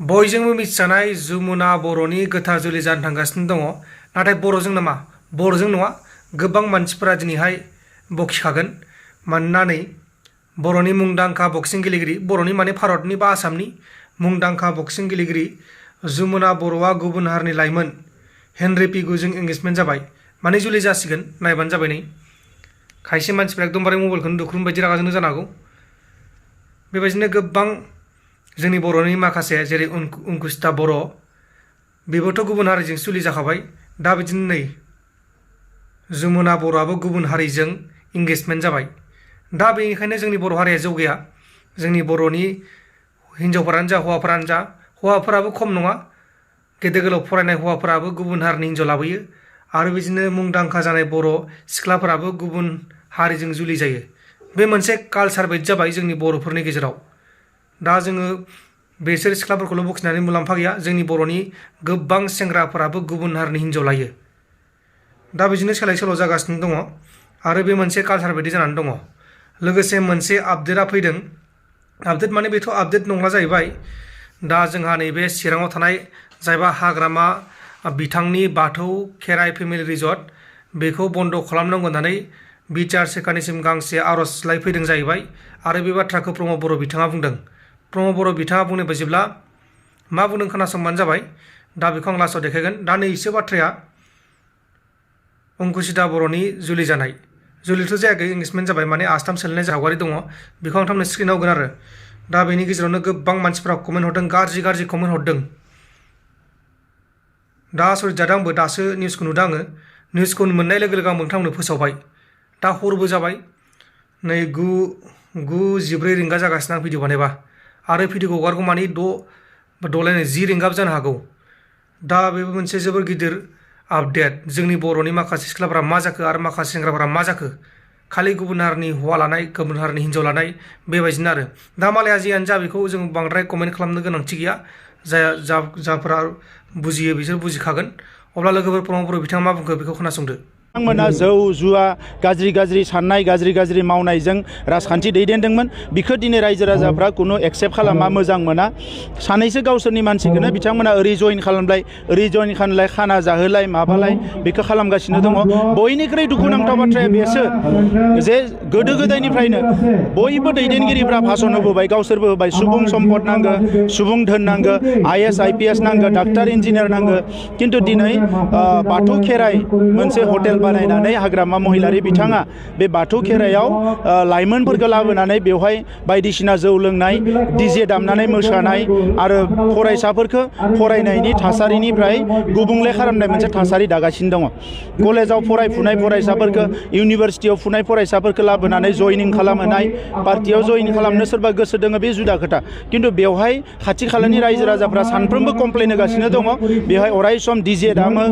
बयजोंबो मिथिजानाय जमुना बर'नि गोथार जुलि जानो थांगासिनो दङ। नाथाय बर'जों नामा? बर'जों नङा। गोबां मानसिफोरा दिनैहाय बखिखागोन। मानोना नै बर'नि मुंदांखा बक्सिं गेलेगिरि, बर'नि माने भारतनि बा आसामनि मुंदांखा बक्सिं गेलेगिरि जमुना बर'आ गुबुन हारिनि लाइमोन हेनरी पिगुजों एंगेजमेन्ट जाबाय। माने जुलि जासिगोन। नायबानो जाबाय नै। खायसे मानसिफ्रा एकदमबारे मबाइलखौनो दुख्रुम बायदि रागा जोंनो जानो हागौ। बेबायदिनो गोबां जोंनि बर'नि माखासे जेरै अंकुसिता बर' बेबोथ' गुबुन हारिजों जुलि जाखाबाय। दा बिदिनो नै जमुना बर'आबो गुबुन हारिजों एंगेजमेन्ट जाबाय। दा बेनिखायनो जोंनि बर' हारिया जौगाया। जोंनि बर'नि हिन्जावफोरानो जा हौवाफोरानो जा, हौवाफोराबो खम नङा। गेदेर गोलाव फरायनाय हौवाफोराबो गुबुन हारिनि हिन्जाव लाबोयो। आरो बिदिनो मुंदांखा जानाय बर' सिख्लाफोराबो गुबुन हारिजों जुलि जायो। बे मोनसे कालसार बायदि जाबाय जोंनि बर'फोरनि गेजेराव। दा जोङो बेसोर सिख्लाफोरखौल' बखिनानै मुलाम्फा गैया। जोंनि बर'नि गोबां सेंग्राफोराबो गुबुन हारिनि हिन्जाव लायो। दा बिदिनो सोलाय सोल' जागासिनो दङ। आरो बे मोनसे कालसार बायदि जानानै दङ। लोगोसे मोनसे आपडेटआ फैदों। आपडेट माने बेथ' आपडेट नंला जाहैबाय। दा जोंहा नैबे चिराङाव थानाय जायबा हाग्रामा बिथांनि बाथौ खेराइ फेमिलि रिजर्ट बेखौ बन्द' खालामनांगौ होननानै बिटिआर सोरखारनिसिम गांसे आर'जलाइ फैदों जाहैबाय। आरो बे बाथ्राखौ प्रमद बर' बिथाङा बुंदों। प्रमद बर' बिथाङा बुंनाय बायदिब्ला मा बुंदों खोनासंबानो जाबाय। दा बेखौ आं लास्टआव देखायगोन। दा नैसो बाथ्राया अंकुसिता बर'नि जुलि जानाय। जुलिथ' जायाखै, एंगेजमेन्ट जाबाय। माने आस्थाम सोलायनाय सावगारि दङ। बेखौ आं थारमाने स्क्रिनाव होगोन आरो। दा बेनि गेजेरावनो गोबां मानसिफ्रा कमेन्ट हरदों, गाज्रि गाज्रि कमेन्ट हरदों। दा आसरित जादों आंबो। दासो निउसखौ नुदों आङो। निउसखौ मोननाय लोगो लोगो आं नोंथांमोननो फोसावबाय। दा हरबो जाबाय। नै 9:14 रिंगा जागासिनो आं भिडिअ बानायबा। आरो भिडिअखौ हगारगौ मानि 10 रिंगाबो जानो हागौ। दा बेबो मोनसे जोबोर गिदिर आपडेट। जोंनि बर'नि माखासे सिख्लाफोरा मा जाखो आरो माखासे सेंग्राफोरा मा जाखो। खालि गुबुन हारिनि हौवा लानाय, गुबुन हारिनि हिन्जाव लानाय बेबायदिनो आरो। दा मालाया जियानो जा बेखौ जों बांद्राय कमेन्ट खालामनो गोनांथि गैया। जायफोरा बुजियो बिसोर बुजिखागोन। अब्ला लोगोफोर प्रमद बर' बिथाङा मा बुंखो बेखौ खोनासंदो। बिथांमोना जौ जुवा गाज्रि साननाय गाज्रि मावनायजों राजखान्थि दैदेनदोंमोन। बिखौ दिनै रायजो राजाफ्रा खुनु एक्सेप्ट खालामा, मोजां मोना। सानैसो गावसोरनि मानसिखौनो बिथांमोना ओरै जइन खालामलाय, ओरै जइन खालामलाय, खाना जाहोलाय माबालाय बेखौ खालामगासिनो दङ। बयनिख्रुइ दुखुनांथाव बाथ्राया बेसो जे गोदो गोदायनिफ्रायनो बयबो दैदेनगिरिफ्रा भाषण होबोबाय, गावसोरबो होबाय। सुबुं सम्पद नांगौ, सुबुं धोन नांगौ, IAS IPS नांगौ, डाक्टार इन्जिनियार नांगौ। खिन्थु दिनै बाथौ खेराइ मोनसे हटेल बानायनानै हाग्रामा महिलारि बिथाङा बे बाथौ खेराइयाव लाइमोनफोरखौ लाबोनानै बेवहाय बायदिसिना जौ लोंनाय, DJ दामनानै मोसानाय आरो फरायसाफोरखौ फरायनायनि थासारिनिफ्राय गुबुंले खालामनाय मोनसे थासारि दागासिनो दङ। कलेजाव फरायफुनाय फरायसाफोरखौ, इउनिभारसिटियाव फुनाय फरायसाफोरखौ लाबोनानै जयनिं खालामहोनाय, पार्टियाव जयन खालामनो सोरबा गोसो दङ बे जुदा खोथा। खिन्थु बेवहाय खाथि खालानि रायजो राजाफ्रा सानफ्रोमबो कमप्लेन होगासिनो दङ। बेवहाय अराय सम DJ दामो,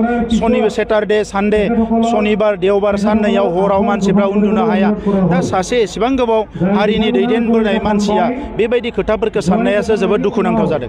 सेटारडे सानडे, सनिबार देवबार साननैयाव हराव मानसिफ्रा उन्दुनो हाया। दा सासे एसेबां गोबाव हारिनि दैदेनबोनाय मानसिया बेबायदि खोथाफोरखौ साननायासो जोबोद दुखुनांथाव जादों।